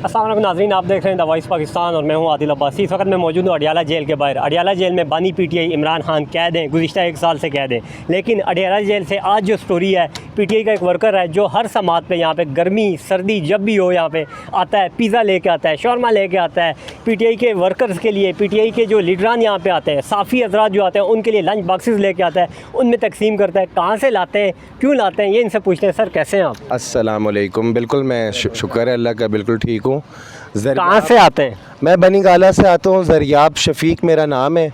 अस्सलाम वालेकुम नाज़रीन, आप देख रहे हैं द वॉइस पाकिस्तान और मैं हूं आदिल अब्बासी। इस वक्त मैं मौजूद हूं अडियाला जेल के बाहर। अडियाला जेल में बानी पीटीआई इमरान खान कैद हैं, गुज़िश्ता 1 साल से कैद हैं। लेकिन अडियाला जेल से आज जो स्टोरी है, पीटीआई का एक वर्कर है जो हर समात पे यहाँ पे गर्मी सर्दी जब भी हो यहाँ पे आता है, पिज़्ज़ा लेके आता है, शौरमा लेके आता है। पीटीआई के वर्कर्स के लिए, पीटीआई के जो लीडरान यहाँ पे आते हैं, साफ़ी हज़रात जो आते हैं, उनके लिए लंच बॉक्सेस लेके आता है, उनमें तकसीम करता है। कहाँ से लाते हैं, क्यों लाते हैं, ये इनसे पूछते हैं। सर कैसे हैं आप? अस्सलाम वालेकुम। बिल्कुल मैं शुक्र है अल्लाह का, बिल्कुल ठीक हूँ। कहाँ से आते हैं? मैं बनी गाला से आता हूँ। ज़रियाब शफ़ीक मेरा नाम है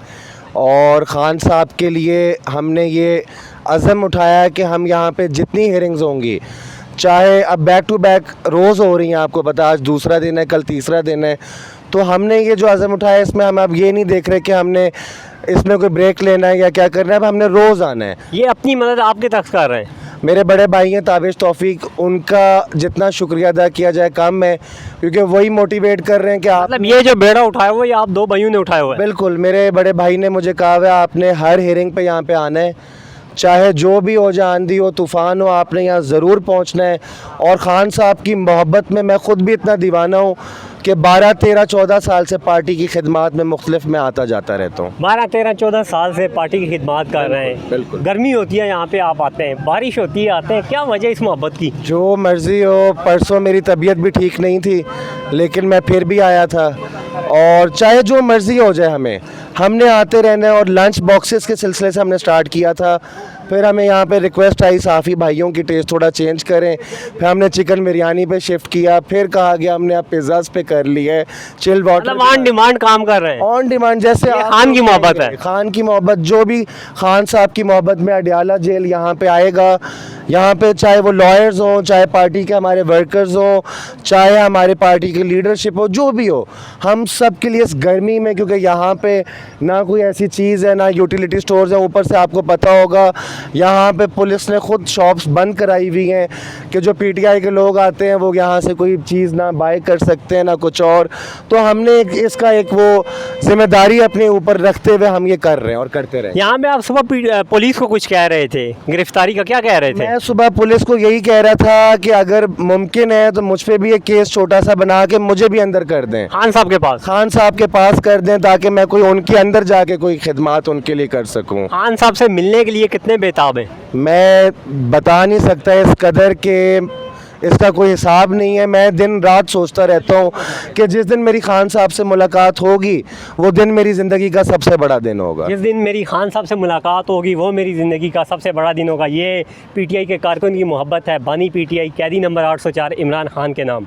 और ख़ान साहब के लिए हमने ये अज़म उठाया है कि हम यहाँ पे जितनी हियरिंग्स होंगी, चाहे अब बैक टू बैक रोज़ हो रही हैं, आपको पता आज दूसरा दिन है, कल तीसरा दिन है, तो हमने ये जो अज़म उठाया है इसमें हम अब ये नहीं देख रहे कि हमने इसमें कोई ब्रेक लेना है या क्या करना है, अब हमने रोज़ आना है। ये अपनी मदद आपके तक कर रहे हैं? मेरे बड़े भाई हैं ताबिश तौफीक, उनका जितना शुक्रिया अदा किया जाए कम है, क्योंकि वही मोटिवेट कर रहे हैं कि आप मतलब ये जो बेड़ा उठाया हुआ है, ये आप 2 भाइयों ने उठाया हुआ है? बिल्कुल। मेरे बड़े भाई ने मुझे कहा हुआ है आपने हर हियरिंग पे यहाँ पे आना है, चाहे जो भी हो, जाए आंधी हो तूफ़ान हो, आपने यहाँ ज़रूर पहुँचना है। और ख़ान साहब की मोहब्बत में मैं ख़ुद भी इतना दीवाना हूँ कि 12, 13, 14 साल से पार्टी की खिदमत में मुख्तलिफ में आता जाता रहता हूँ। 12, 13, 14 साल से पार्टी की खिदमत कर रहे हैं। बिल्कुल। गर्मी होती है यहाँ पे आप आते हैं, बारिश होती है आते हैं, क्या वजह इस मोहब्बत की? जो मर्ज़ी हो, परसों मेरी तबीयत भी ठीक नहीं थी लेकिन मैं फिर भी आया था, और चाहे जो मर्ज़ी हो जाए हमने आते रहना है। और लंच बॉक्सेस के सिलसिले से हमने स्टार्ट किया था, फिर हमें यहाँ पे रिक्वेस्ट आई साफ़ी भाइयों की टेस्ट थोड़ा चेंज करें, फिर हमने चिकन बिरयानी पे शिफ्ट किया, फिर कहा गया हमने अब पिज़्ज़ाज़ पे कर लिया है, चिल वाटर मतलब ऑन डिमांड काम कर रहे हैं। On demand. जैसे खान की मोहब्बत है, खान की मोहब्बत, जो भी खान साहब की मोहब्बत में अडियाला जेल यहाँ पे आएगा, यहाँ पे चाहे वो लॉयर्स हों, चाहे पार्टी के हमारे वर्कर्स हों, चाहे हमारे पार्टी की लीडरशिप हो, जो भी हो, हम सब के लिए इस गर्मी में, क्योंकि यहाँ पे ना कोई ऐसी चीज़ है, ना यूटिलिटी स्टोर्स हैं, ऊपर से आपको पता होगा यहाँ पे पुलिस ने ख़ुद शॉप्स बंद कराई हुई हैं कि जो पीटीआई के लोग आते हैं वो यहाँ से कोई चीज़ ना बाय कर सकते हैं ना कुछ और। तो हमने इसका एक वो जिम्मेदारी अपने ऊपर रखते हुए हम ये कर रहे हैं और करते रहे। यहाँ पे आप सुबह पुलिस को कुछ कह रहे थे, गिरफ्तारी का क्या कह रहे थे? मैं सुबह पुलिस को यही कह रहा था कि अगर मुमकिन है तो मुझ पर भी एक केस छोटा सा बना के मुझे भी अंदर कर दें, खान साहब के पास। खान साहब के पास कर दें, ताकि मैं कोई उनके अंदर जाके कोई खिदमत उनके लिए कर सकूं। खान साहब से मिलने के लिए कितने बेताब हैं? मैं बता नहीं सकता इस कदर के, इसका कोई हिसाब नहीं है। मैं दिन रात सोचता रहता हूँ कि जिस दिन मेरी खान साहब से मुलाकात होगी वो दिन मेरी ज़िंदगी का सबसे बड़ा दिन होगा। जिस दिन मेरी खान साहब से मुलाकात होगी वो मेरी ज़िंदगी का सबसे बड़ा दिन होगा। ये पीटीआई के कारकुन की मोहब्बत है। बानी पीटीआई, कैदी नंबर 804 इमरान खान के नाम।